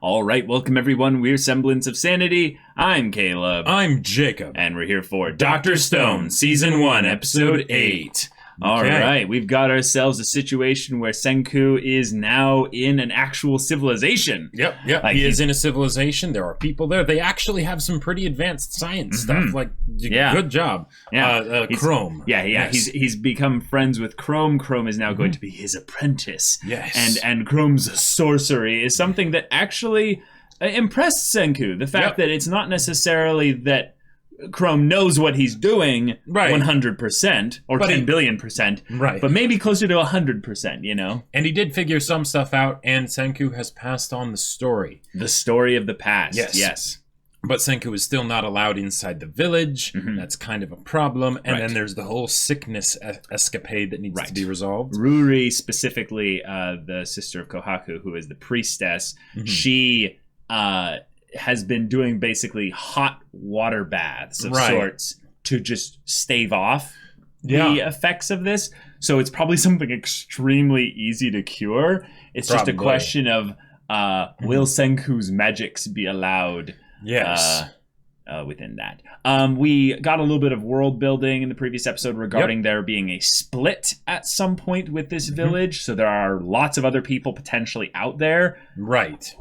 All right, welcome everyone. We're Semblance of Sanity. I'm Caleb. I'm Jacob. And we're here for Dr. Stone, Season 1, Episode 8. All right, we've got ourselves a situation where Senku is now in an actual civilization. Yep. Like he is in a civilization. There are people there. They actually have some pretty advanced science stuff. Like, good job. Yeah. Chrome. Yes. He's become friends with Chrome. Chrome is now going to be his apprentice. Yes. And Chrome's sorcery is something that actually impressed Senku. The fact that it's not necessarily that Chrome knows what he's doing 100% or 10 billion%, but maybe closer to 100%, you know? And he did figure some stuff out, and Senku has passed on the story. The story of the past, yes. But Senku is still not allowed inside the village. That's kind of a problem. And then there's the whole sickness escapade that needs to be resolved. Ruri, specifically the sister of Kohaku, who is the priestess, she has been doing basically hot water baths of sorts to just stave off the effects of this. So it's probably something extremely easy to cure. It's just a question of will Senku's magics be allowed within that. We got a little bit of world building in the previous episode regarding there being a split at some point with this village. So there are lots of other people potentially out there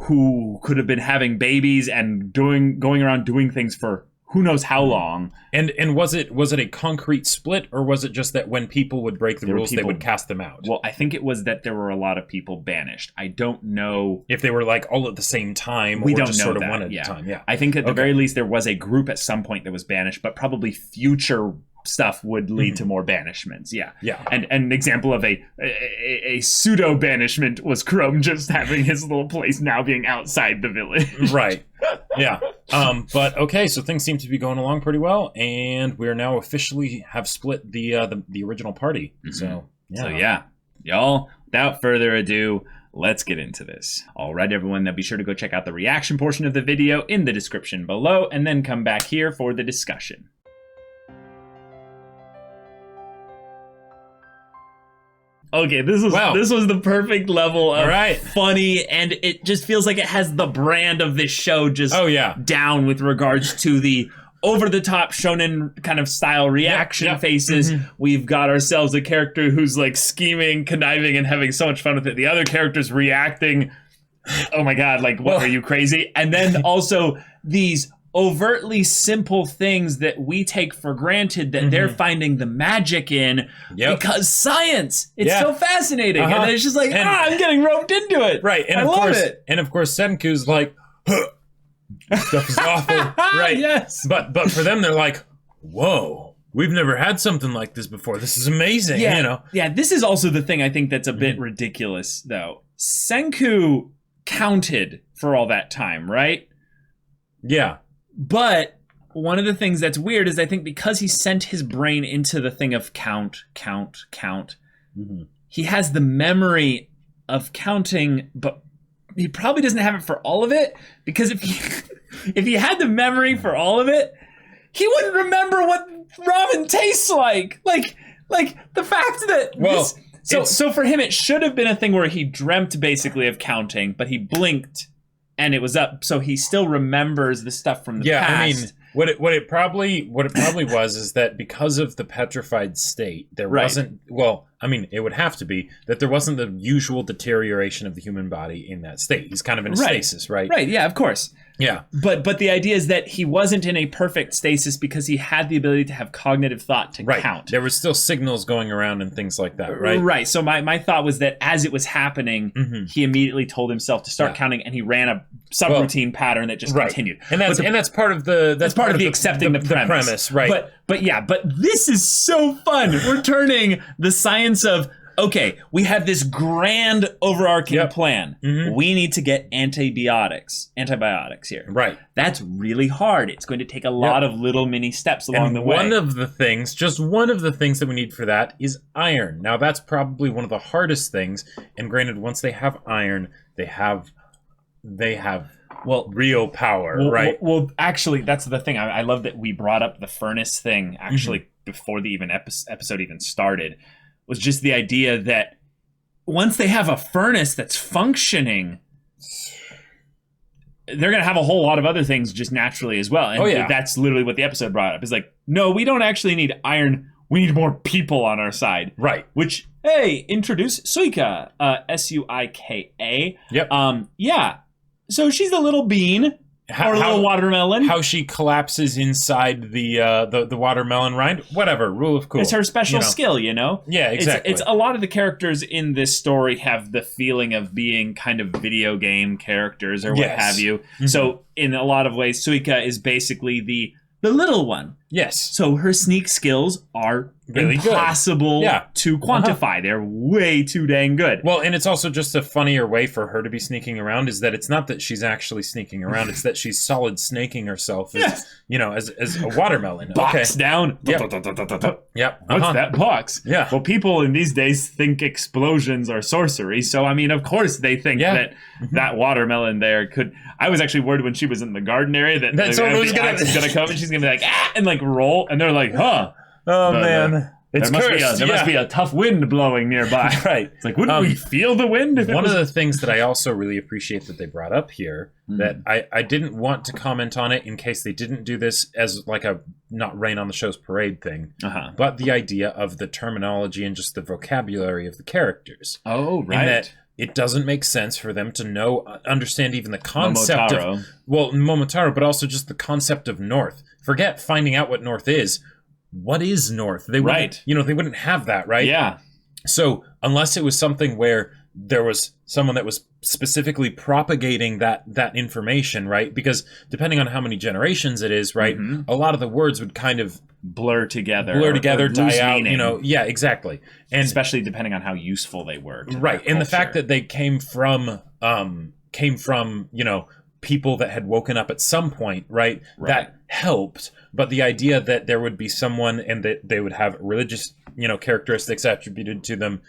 who could have been having babies and going around doing things for who knows how long. And was it a concrete split, or was it just that when people would break the rules, they would cast them out? Well, I think it was that there were a lot of people banished. I don't know if they were like all at the same time. We or don't just know sort of that. one at a time. Yeah, I think at the very least there was a group at some point that was banished, but probably future stuff would lead to more banishments. Yeah. And an example of a pseudo banishment was Chrome just having his little place now being outside the village. But okay, so things seem to be going along pretty well, and we're now officially have split the original party. So y'all, without further ado, let's get into this. All right, everyone, now be sure to go check out the reaction portion of the video in the description below, and then come back here for the discussion. Okay, this was the perfect level of funny, and it just feels like it has the brand of this show just down with regards to the over-the-top shonen kind of style reaction faces. We've got ourselves a character who's like scheming, conniving, and having so much fun with it. The other character's reacting, oh my god, like, what, are you crazy? And then also these overtly simple things that we take for granted that they're finding the magic in because science. It's so fascinating. And then it's just like, I'm getting roped into it. And I love it. And of course, Senku's like, stuff is awful. But for them, they're like, whoa, we've never had something like this before. This is amazing. You know? Yeah, this is also the thing I think that's a bit ridiculous, though. Senku counted for all that time, right? Yeah. But one of the things that's weird is I think because he sent his brain into the thing of count, he has the memory of counting, but he probably doesn't have it for all of it, because if he had the memory for all of it, he wouldn't remember what ramen tastes like. Like the fact that so for him it should have been a thing where he dreamt basically of counting, but he blinked and it was up, so he still remembers the stuff from the past. I mean, what it probably was is that because of the petrified state, there wasn't. Well, I mean, it would have to be that there wasn't the usual deterioration of the human body in that state. He's kind of in a stasis, right? Right. Yeah. Of course. Yeah. But the idea is that he wasn't in a perfect stasis because he had the ability to have cognitive thought to count. There were still signals going around and things like that, right? Right. So my thought was that as it was happening, he immediately told himself to start counting, and he ran a subroutine pattern that just continued. And that's part of the accepting the premise, right? But this is so fun. We're turning the science of, okay, we have this grand overarching plan. We need to get antibiotics here. Right. That's really hard. It's going to take a lot of little mini steps along the way. One of the things that we need for that is iron. Now, that's probably one of the hardest things. And granted, once they have iron, they have real power, right? Well, actually, that's the thing. I love that we brought up the furnace thing, actually, before the episode even started. Was just the idea that once they have a furnace that's functioning, they're going to have a whole lot of other things just naturally as well. And that's literally what the episode brought up. Is like, no, we don't actually need iron. We need more people on our side. Right. Which, hey, introduce Suika. Suika. Yep. Yeah. So she's a little bean. Or a little watermelon. How she collapses inside the watermelon rind. Whatever. Rule of cool. It's her special skill, you know? Yeah, exactly. It's a lot of the characters in this story have the feeling of being kind of video game characters or what have you. Mm-hmm. So in a lot of ways, Suika is basically the little one. Yes. So her sneak skills are really impossible to quantify. They're way too dang good. Well, and it's also just a funnier way for her to be sneaking around is that it's not that she's actually sneaking around, it's that she's solid snaking herself as, as a watermelon. Box down. Yep. What's that box? Yeah. Well, people in these days think explosions are sorcery. So, I mean, of course they think that watermelon there could... I was actually worried when she was in the garden area that someone was going to come and she's going to be like, and like roll. And they're like, huh. Oh, man. It's cursed. There must be a tough wind blowing nearby. Right. It's like, wouldn't we feel the wind? One of the things that I also really appreciate that they brought up here, that I didn't want to comment on it in case they didn't do this as like a not rain on the show's parade thing, but the idea of the terminology and just the vocabulary of the characters. Oh, right. In that it doesn't make sense for them to understand even the concept of... Well, Momotaro, but also just the concept of North. Forget finding out what North is. What is North? They wouldn't, they wouldn't have that, right? Yeah. So unless it was something where there was someone that was specifically propagating that information, right? Because depending on how many generations it is, right, a lot of the words would kind of blur together, die out. Meaning. Yeah, exactly, and especially depending on how useful they were, right? And the fact that they came from people that had woken up at some point, right? That helped. But the idea that there would be someone and that they would have religious, characteristics attributed to them,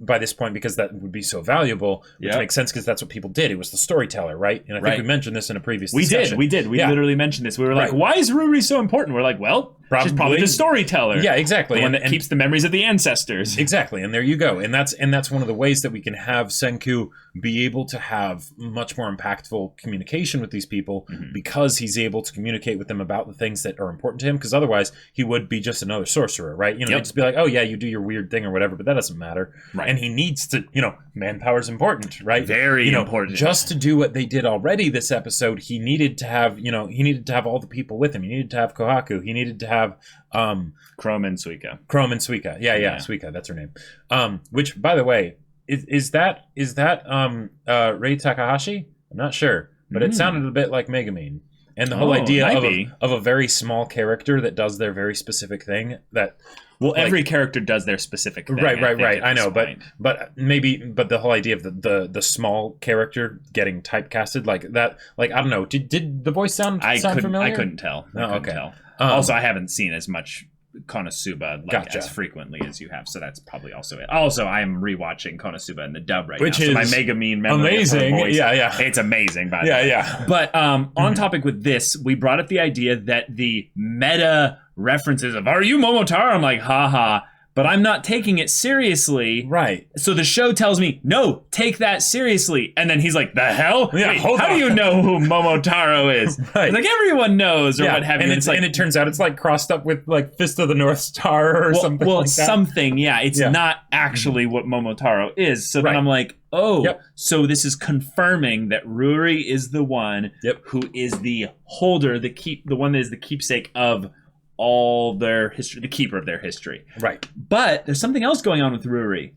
by this point, because that would be so valuable, which makes sense because that's what people did. It was the storyteller, right? And I think we mentioned this in a previous discussion. We did. We literally mentioned this. We were like, why is Ruri so important? We're like, well, she's probably the storyteller. Yeah, exactly. The one that keeps the memories of the ancestors. Exactly. And there you go. And that's one of the ways that we can have Senku be able to have much more impactful communication with these people because he's able to communicate with them about the things that are important to him, because otherwise he would be just another sorcerer, right? They'd just be like, oh yeah, you do your weird thing or whatever, but that doesn't matter. Right. And he needs to, manpower's important, right? Very important. Just to do what they did already this episode, he needed to have, all the people with him. He needed to have Kohaku. He needed to have Chrome and Suika. Yeah, Suika, that's her name. Which, by the way, is that Rei Takahashi? I'm not sure, but it sounded a bit like Megumin. And the whole idea of a very small character that does their very specific thing that... Well, every character does their specific thing. Right. I know, but the whole idea of the small character getting typecasted like that, like, I don't know, did the voice sound familiar? I couldn't tell. Also, I haven't seen as much Konosuba as frequently as you have, so that's probably also it. Also, I am rewatching Konosuba in the dub right now, so my Megumin memory amazing. Of her voice, yeah, it's amazing. By the way, yeah. But on topic with this, we brought up the idea that the meta references of "Are you Momotaro?" I'm like, haha. But I'm not taking it seriously. Right. So the show tells me, no, take that seriously. And then he's like, the hell? Yeah, Wait, how do you know who Momotaro is? Right. Like, everyone knows or what have you. And it turns out it's like crossed up with like Fist of the North Star or something like that. Something, yeah. It's not actually what Momotaro is. So then I'm like, so this is confirming that Ruri is the one who is the holder, the one that is the keepsake of all their history, the keeper of their history. Right. But there's something else going on with Ruri.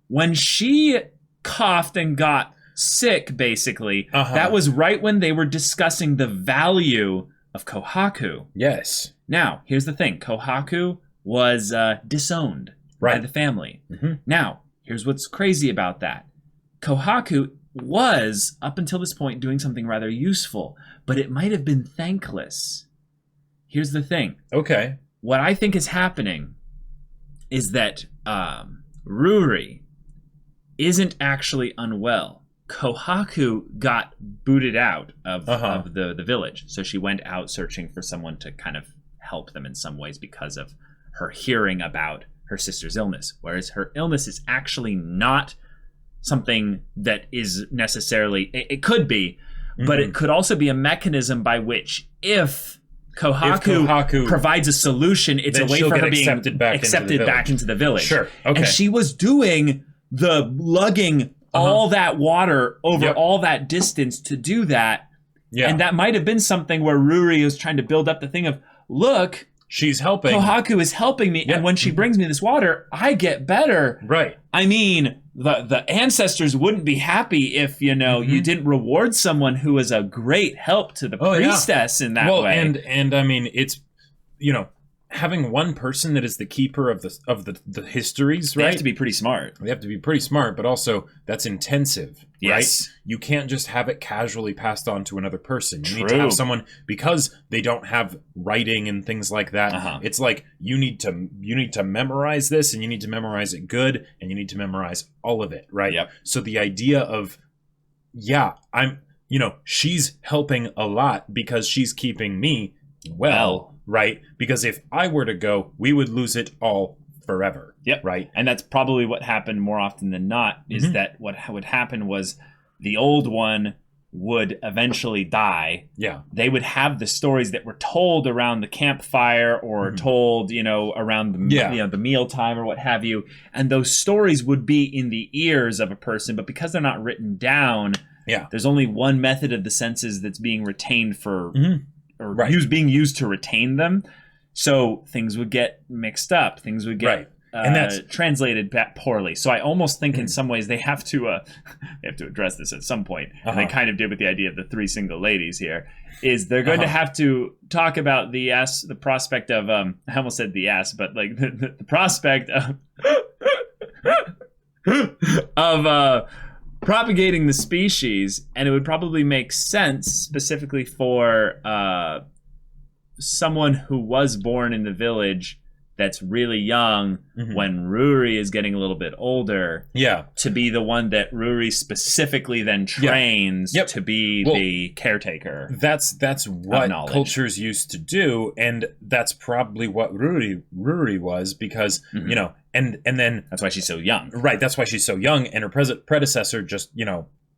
When she coughed and got sick, basically, that was right when they were discussing the value of Kohaku. Yes. Now, here's the thing. Kohaku was disowned by the family. Now, here's what's crazy about that. Kohaku was, up until this point, doing something rather useful, but it might have been thankless. Here's the thing. Okay. What I think is happening is that Ruri isn't actually unwell. Kohaku got booted out of the village. So she went out searching for someone to kind of help them in some ways because of her hearing about her sister's illness. Whereas her illness is actually not something that is necessarily... It could be, but it could also be a mechanism by which if Kohaku provides a solution, it's a way for her being accepted back into the village. Sure. Okay. And she was doing the lugging all that water over all that distance to do that. Yeah. And that might have been something where Ruri was trying to build up the thing of, look, she's helping. Kohaku is helping me, and when she brings me this water, I get better. Right. I mean, the ancestors wouldn't be happy if, you know, you didn't reward someone who was a great help to the priestess in that way. And I mean, it's, you know, having one person that is the keeper of the histories, right? They have to be pretty smart. They have to be pretty smart, but also that's intensive, yes. right? You can't just have it casually passed on to another person. You need to have someone, because they don't have writing and things like that. It's like you need to memorize this, and you need to memorize it good, and you need to memorize all of it, right? Yep. So the idea of, she's helping a lot because she's keeping me well. Right? Because if I were to go, we would lose it all forever. Yep. Right? And that's probably what happened more often than not, is that what would happen was the old one would eventually die. Yeah. They would have the stories that were told around the campfire or told, around the the mealtime or what have you. And those stories would be in the ears of a person, but because they're not written down, there's only one method of the senses that's being retained for being used to retain them. So things would get mixed up. Things would get and that's translated poorly. So I almost think in some ways they have to address this at some point. And they kind of did with the idea of the three single ladies here. Is they're going to have to talk about the prospect of I almost said but like the prospect of propagating the species, and it would probably make sense specifically for someone who was born in the village that's really young when Ruri is getting a little bit older to be the one that Ruri specifically then trains to be the caretaker. That's what cultures used to do, and that's probably what Ruri was, because and then that's why she's so young. Right, that's why she's so young, and her predecessor just,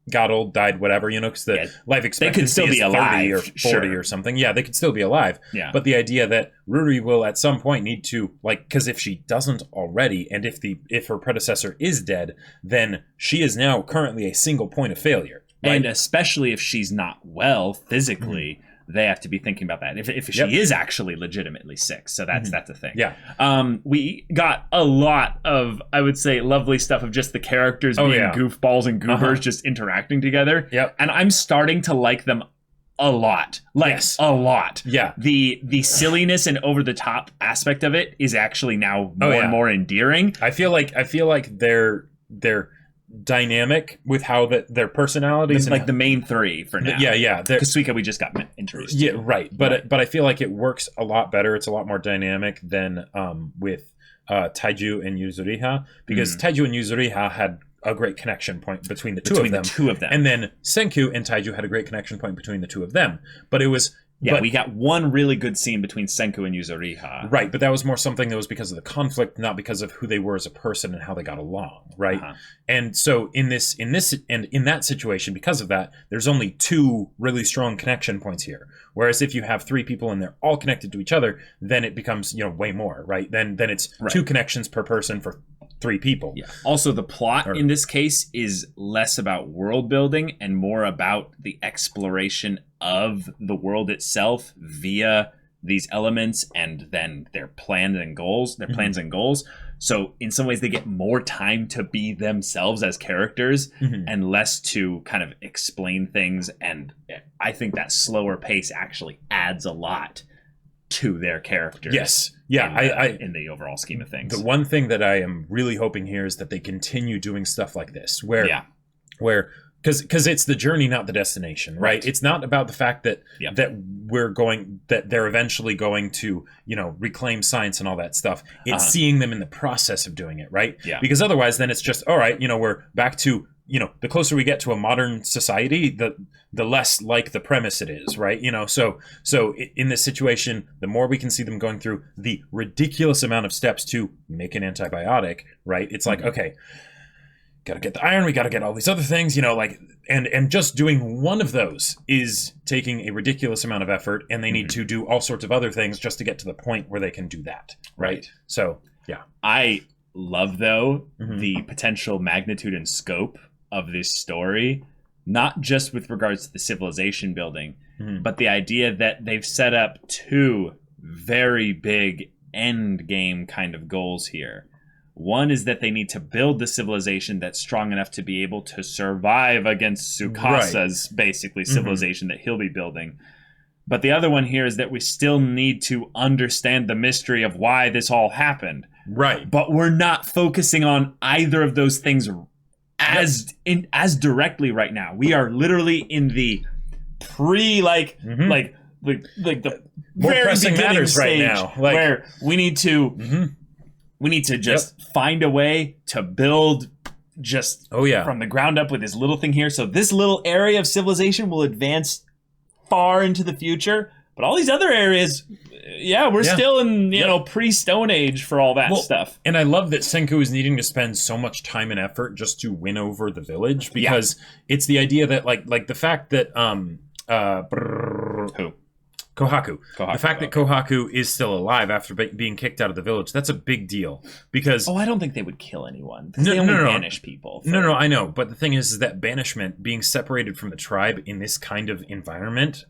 got old, died, whatever, because the life expectancy they could still be alive, 30 or 40 or something. Yeah, they could still be alive. Yeah. But the idea that Ruri will at some point need to, because if she doesn't already, and if her predecessor is dead, then she is now currently a single point of failure. Right? And especially if she's not well physically, they have to be thinking about that. If she is actually legitimately sick. So that's the thing. Yeah. We got a lot of, I would say, lovely stuff of just the characters being goofballs and goobers just interacting together. Yep. And I'm starting to like them a lot. A lot. Yeah. The silliness and over the top aspect of it is actually now more and more endearing. I feel like they're dynamic with how their personalities, like the main three for now. Yeah. Because Suika we just got introduced. Yeah, right. But I feel like it works a lot better. It's a lot more dynamic than with Taiju and Yuzuriha, because Taiju and Yuzuriha had a great connection point between the two of them. And then Senku and Taiju had a great connection point between the two of them. But it was we got one really good scene between Senku and Yuzuriha. Right, but that was more something that was because of the conflict, not because of who they were as a person and how they got along, right? And so in that situation, because of that, there's only two really strong connection points here. Whereas if you have three people and they're all connected to each other, then it becomes, way more, right? Then it's two connections per person for three people. Yeah. Also, the plot in this case is less about world building and more about the exploration of the world itself via these elements and then their plans and goals. So in some ways, they get more time to be themselves as characters and less to kind of explain things. And I think that slower pace actually adds a lot to their characters. Yes. Yeah. In the overall scheme of things. The one thing that I am really hoping here is that they continue doing stuff like this, where because it's the journey, not the destination, right? It's not about the fact that that they're eventually going to, reclaim science and all that stuff. It's seeing them in the process of doing it, right? Yeah. Because otherwise, then it's just, all right, we're back to, the closer we get to a modern society, the less like the premise it is, right? So in this situation, the more we can see them going through the ridiculous amount of steps to make an antibiotic, right? It's like, okay, gotta get the iron, we gotta get all these other things, you know, like, and just doing one of those is taking a ridiculous amount of effort, and they need to do all sorts of other things just to get to the point where they can do that, right? So, yeah. I love, though, the potential magnitude and scope of this story, not just with regards to the civilization building, but the idea that they've set up two very big end game kind of goals here. One is that they need to build the civilization that's strong enough to be able to survive against Tsukasa's basically civilization that he'll be building. But the other one here is that we still need to understand the mystery of why this all happened. Right. But we're not focusing on either of those things as directly right now. We are literally in the pre like the more very pressing matters stage right now, like, where we need to just find a way to build just from the ground up with this little thing here. So this little area of civilization will advance far into the future, but all these other areas, we're still in you know pre-Stone Age for all that stuff. And I love that Senku is needing to spend so much time and effort just to win over the village, because it's the idea that like the fact that Kohaku. The fact that Kohaku is still alive after being kicked out of the village, that's a big deal. Because I don't think they would kill anyone. They only banish people. No, I know. But the thing is that banishment, being separated from the tribe in this kind of environment,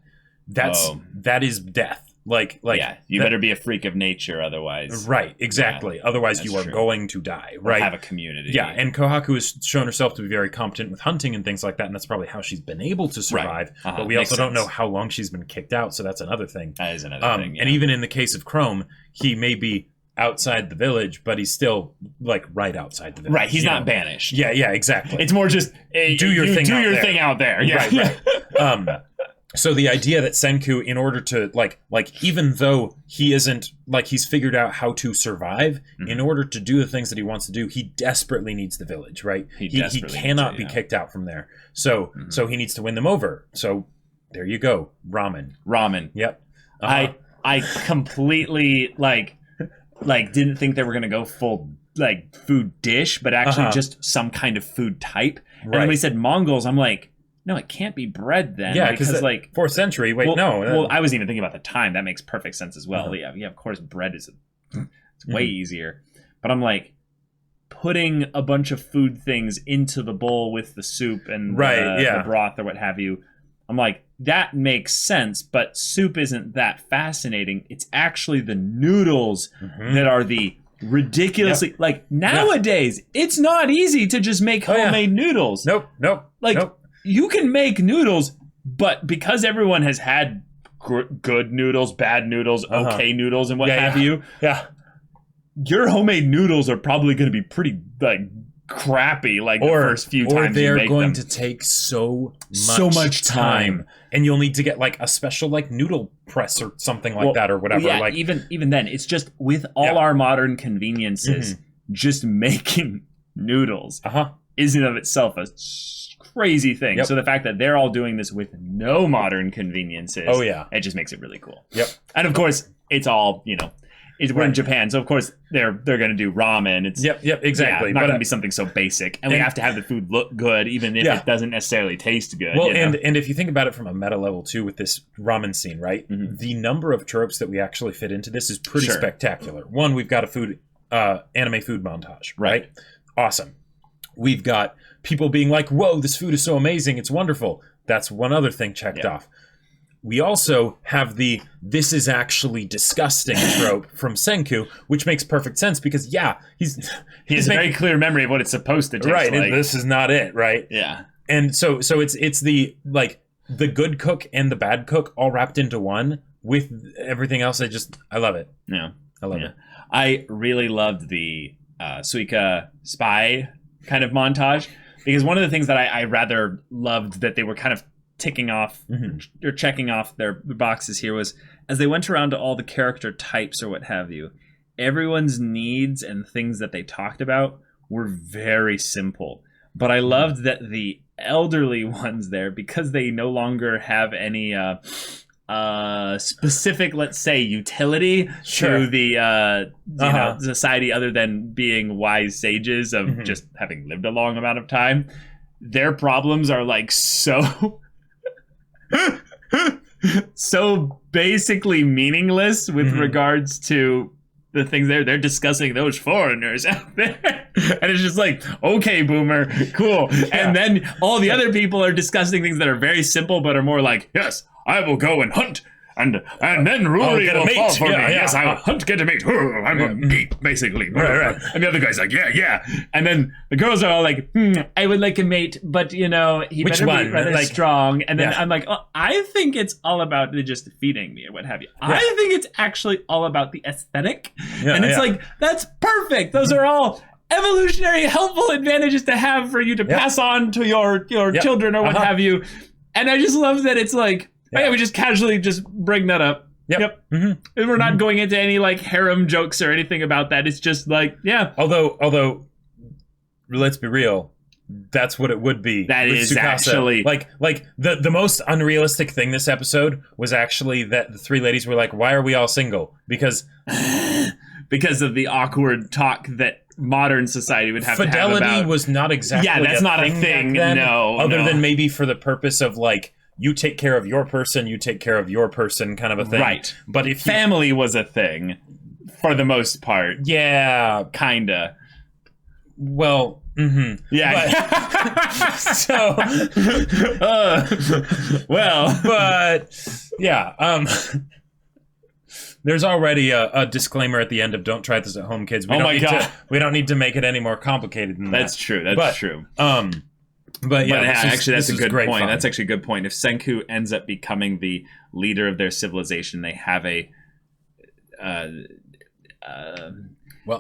that is death. You better be a freak of nature, otherwise. Right, exactly. Otherwise, you are going to die. Right, or have a community. Yeah, and Kohaku has shown herself to be very competent with hunting and things like that, and that's probably how she's been able to survive. Right. But we also don't know how long she's been kicked out, so that's another thing. That is another thing. Yeah. And even in the case of Chrome, he may be outside the village, but he's still like right outside the village. Right, he's not banished. Yeah, exactly. It's more just do your thing out there. Yeah, right. So the idea that Senku, in order to like even though he isn't like he's figured out how to survive, in order to do the things that he wants to do, he desperately needs the village, right? He cannot be kicked out from there. So he needs to win them over. So there you go, ramen. Yep. I completely like didn't think they were gonna go full like food dish, but actually just some kind of food type. And when he said Mongols, I'm like, no, it can't be bread then. Yeah, because like 4th century. Wait, no. Well, I was even thinking about the time. That makes perfect sense as well. Yeah, of course, bread is it's way easier. But I'm like, putting a bunch of food things into the bowl with the soup and the broth or what have you. I'm like, that makes sense, but soup isn't that fascinating. It's actually the noodles that are the ridiculously like nowadays. It's not easy to just make homemade noodles. Nope. You can make noodles, but because everyone has had good noodles, bad noodles, okay noodles, and what have you, your homemade noodles are probably going to be pretty like crappy, like the first few times you make them. Or they're going to take so much time, and you'll need to get like a special like noodle press or something like that or whatever. Yeah, like even then, it's just with all our modern conveniences, just making noodles is in of itself a crazy thing. So the fact that they're all doing this with no modern conveniences, it just makes it really cool. And of course, it's all we're in Japan, so of course they're going to do ramen. It's exactly. Not going to be something so basic, and we have to have the food look good, even if it doesn't necessarily taste good. Well, and if you think about it from a meta level too, with this ramen scene, right? The number of tropes that we actually fit into this is pretty spectacular. One, we've got a anime food montage, right? Awesome. We've got people being like, whoa, this food is so amazing, it's wonderful. That's one other thing checked off. We also have the this is actually disgusting trope from Senku, which makes perfect sense because he has a very clear memory of what it's supposed to taste like. Right, and this is not it, right? Yeah. And so it's the like the good cook and the bad cook all wrapped into one with everything else. I love it. Yeah. I love it. I really loved the Suika spy kind of montage, because one of the things that I rather loved that they were kind of ticking off or checking off their boxes here was, as they went around to all the character types or what have you, everyone's needs and things that they talked about were very simple. But I loved that the elderly ones there, because they no longer have any specific, let's say, utility to the you know, society, other than being wise sages of just having lived a long amount of time. Their problems are like so so basically meaningless with regards to the things they're discussing those foreigners out there. And it's just like, okay, boomer, cool. And then all the other people are discussing things that are very simple but are more like, yes, I will go and hunt, and then Rory will fall for me. Yes, I will hunt, get a mate. I'm a mate, basically. Right. And the other guy's like, yeah. And then the girls are all like, I would like a mate, but, you know, he better be rather strong. And then I'm like, oh, I think it's all about just feeding me or what have you. I think it's actually all about the aesthetic. And it's like, that's perfect. Those are all evolutionary helpful advantages to have for you to pass on to your children or what have you. And I just love that it's like, oh yeah, we just casually just bring that up. Yep. And we're not going into any like harem jokes or anything about that. It's just like, Although, let's be real, that's what it would be. That is Tsukasa. Actually like the most unrealistic thing this episode was actually that the three ladies were like, why are we all single? Because of the awkward talk that modern society would have to have about. Fidelity was not exactly that's not a thing. No, other than maybe for the purpose of like, you take care of your person, you take care of your person kind of a thing. Right. But if family was a thing, for the most part. Yeah. Kinda. Well, yeah. But yeah. There's already a disclaimer at the end of "Don't try this at home, kids." We don't need to make it any more complicated than that. That's true. That's true. But actually, that's a good point. Fun. That's actually a good point. If Senku ends up becoming the leader of their civilization, they have a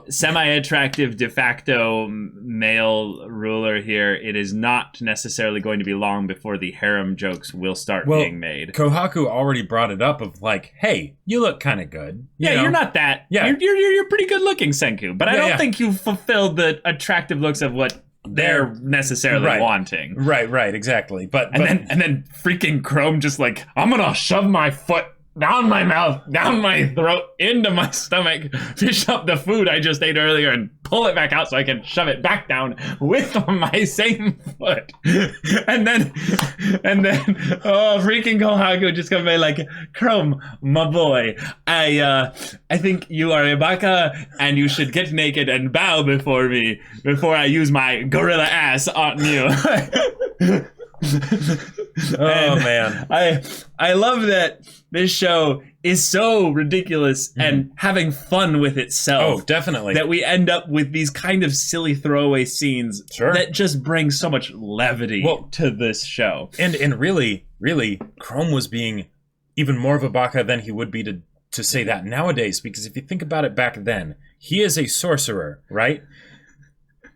semi-attractive de facto male ruler here. It is not necessarily going to be long before the harem jokes will start being made. Kohaku already brought it up of like, hey, you look kind of good. You're not that. Yeah. You're pretty good looking, Senku. But I don't think you fulfilled the attractive looks of what they're necessarily wanting. Right, exactly. But then freaking Chrome just like, I'm gonna shove my foot down my mouth, down my throat, into my stomach, fish up the food I just ate earlier and pull it back out so I can shove it back down with my same foot. And then freaking Kohaku just comes by like, Chrome, my boy, I think you are a baka and you should get naked and bow before me before I use my gorilla ass on you. Man. I love that this show is so ridiculous and having fun with itself. Oh, definitely. That we end up with these kind of silly throwaway scenes that just bring so much levity to this show. And really, Chrome was being even more of a baka than he would be to say that nowadays, because if you think about it back then, he is a sorcerer, right?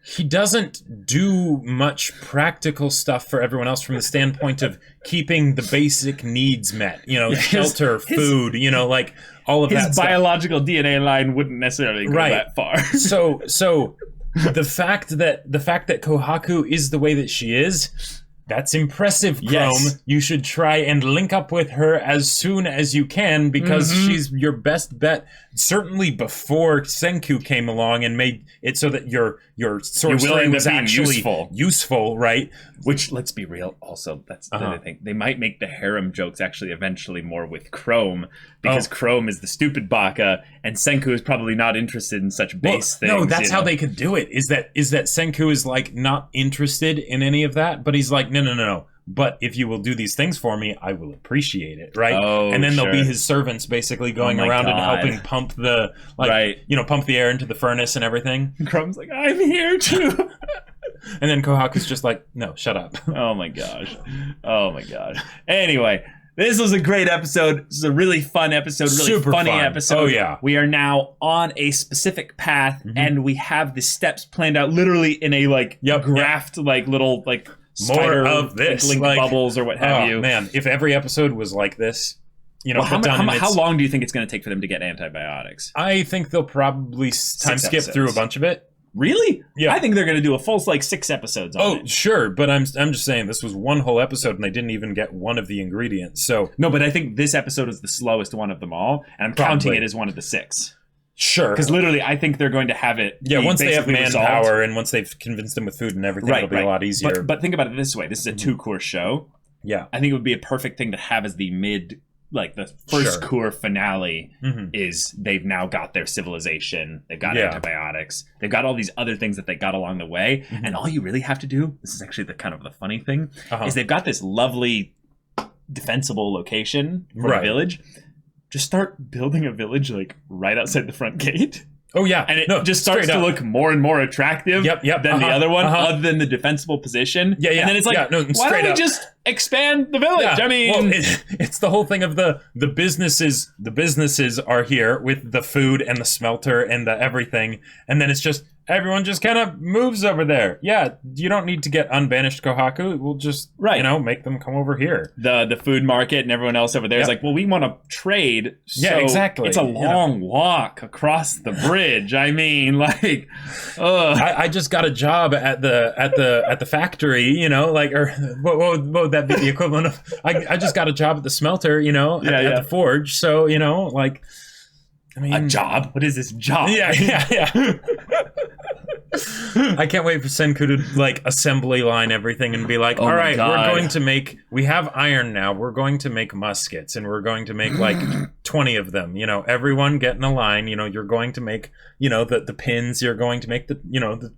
He doesn't do much practical stuff for everyone else from the standpoint of keeping the basic needs met. You know, shelter, food, you know, like all of that stuff. His biological DNA line wouldn't necessarily go that far. So the fact that Kohaku is the way that she is, that's impressive, Chrome. Yes. You should try and link up with her as soon as you can, because she's your best bet. Certainly before Senku came along and made it so that your sorcery was actually useful, right? Which, let's be real, also, that's the other thing. They might make the harem jokes actually eventually more with Chrome, because Chrome is the stupid baka, and Senku is probably not interested in such base things. No, that's how they could do it, is that Senku is like not interested in any of that, but he's like, no. But if you will do these things for me, I will appreciate it, right? And then there'll be his servants basically going around and helping pump the pump the air into the furnace and everything. And Chrome's like, I'm here too. And then Kohaku's just like, no, shut up. Oh my gosh. Anyway, this was a great episode. This is a really fun episode, really super funny episode. Oh yeah. We are now on a specific path, and we have the steps planned out literally in a graphed like little like spider of this link bubbles or what have you. Man, if every episode was like this, you know, how long do you think it's going to take for them to get antibiotics? I think they'll probably time skip through a bunch of it. Really? Yeah. I think they're going to do a full, like, 6 episodes on it. Oh, sure, but I'm just saying this was one whole episode and they didn't even get one of the ingredients, so... No, but I think this episode is the slowest one of them all, and I'm counting it as one of the 6. Sure. Because literally, I think they're going to have it. Yeah, once they have manpower resolved. and once they've convinced them with food and everything, it'll be a lot easier. But think about it this way: this is a 2-course show. Yeah, I think it would be a perfect thing to have as the the first cour finale. Is they've now got their civilization, they've got antibiotics, they've got all these other things that they got along the way, and all you really have to do. This is actually the kind of the funny thing is they've got this lovely, defensible location for the village. Just start building a village like right outside the front gate. Oh yeah, and it just starts to look more and more attractive than the other one, other than the defensible position. Yeah, and then it's like, why don't we just expand the village? I mean, it's the whole thing of the businesses. The businesses are here with the food and the smelter and the everything, and then it's just everyone just kind of moves over there. Yeah, you don't need to get unbanished Kohaku. We'll just make them come over here. The food market and everyone else over there is like, well, we want to trade. So exactly. It's a long walk across the bridge. I mean, like, I just got a job at the factory. Or what would that be the equivalent of? I just got a job at the smelter. At the forge. So I mean, a job. What is this job? Yeah. I can't wait for Senku to assembly line everything and be like, all right, we have iron now. We're going to make muskets and we're going to make 20 of them. Everyone get in a line. You're going to make, the pins. You're going to make the.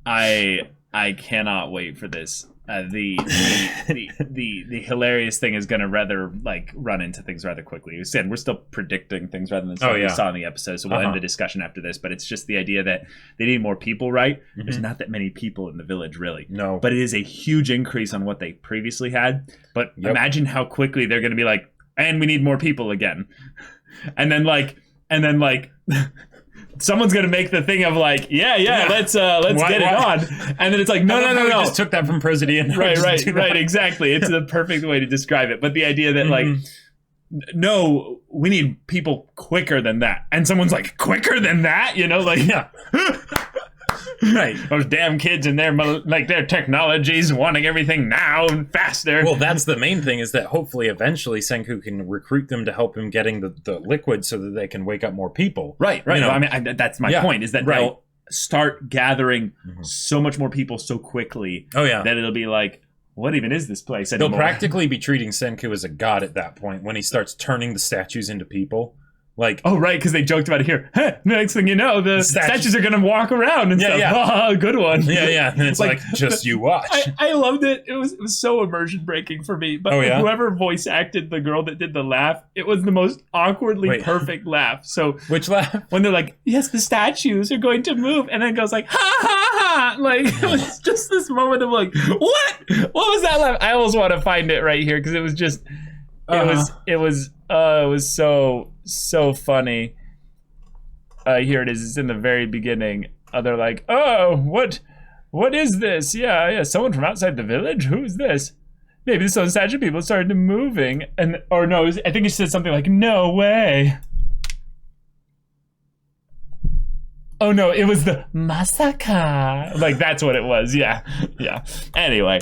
I cannot wait for this. The hilarious thing is going to rather run into things rather quickly. You said we're still predicting things rather than something we saw in the episode, so we'll end the discussion after this. But it's just the idea that they need more people, right? There's not that many people in the village, really. No, but it is a huge increase on what they previously had. But imagine how quickly they're going to be like, and we need more people again, and then someone's gonna make the thing of let's get it on, and then it's like no. We just took that from President. Right, exactly. It's the perfect way to describe it. But the idea that no, we need people quicker than that, and someone's like quicker than that, Right, those damn kids and their technologies wanting everything now and faster. Well, that's the main thing, is that hopefully eventually Senku can recruit them to help him getting the liquid so that they can wake up more people. Right. I mean, that's my point, is that they'll start gathering so much more people so quickly. That it'll be like, what even is this place anymore? They'll practically be treating Senku as a god at that point when he starts turning the statues into people. Because they joked about it here. Next thing you know, the statues are going to walk around and stuff. Yeah. Good one. Yeah. And it's just you watch. I loved it. It was so immersion breaking for me. But whoever voice acted the girl that did the laugh, it was the most awkwardly perfect laugh. So which laugh? When they're like, yes, the statues are going to move, and then it goes like, ha ha ha. It was just this moment of what? What was that laugh? I almost want to find it right here because it was just, it was so funny. Here it is. It's in the very beginning. They're like, oh, what is this? Yeah, someone from outside the village? Who's this? Maybe the Stone Statue people started moving. I think he said something like, no way. Oh no, it was the Masaka. That's what it was. Yeah. Anyway.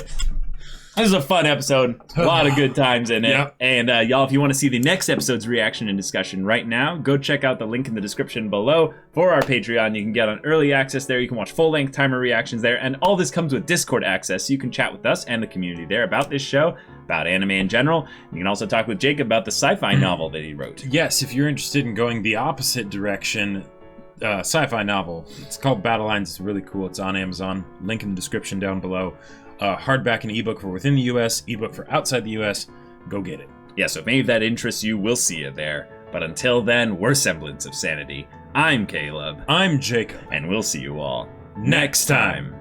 This is a fun episode. A lot of good times in it. Yep. And y'all, if you want to see the next episode's reaction and discussion right now, go check out the link in the description below for our Patreon. You can get on early access there. You can watch full-length timer reactions there. And all this comes with Discord access, so you can chat with us and the community there about this show, about anime in general. You can also talk with Jacob about the sci-fi novel that he wrote. Yes, if you're interested in going the opposite direction, sci-fi novel. It's called Battle Lines. It's really cool. It's on Amazon. Link in the description down below. Hardback and ebook for within the U.S., ebook for outside the U.S. Go get it. Yeah, so if any of that interests you, we'll see you there. But until then, we're Semblance of Sanity. I'm Caleb. I'm Jacob. And we'll see you all next time.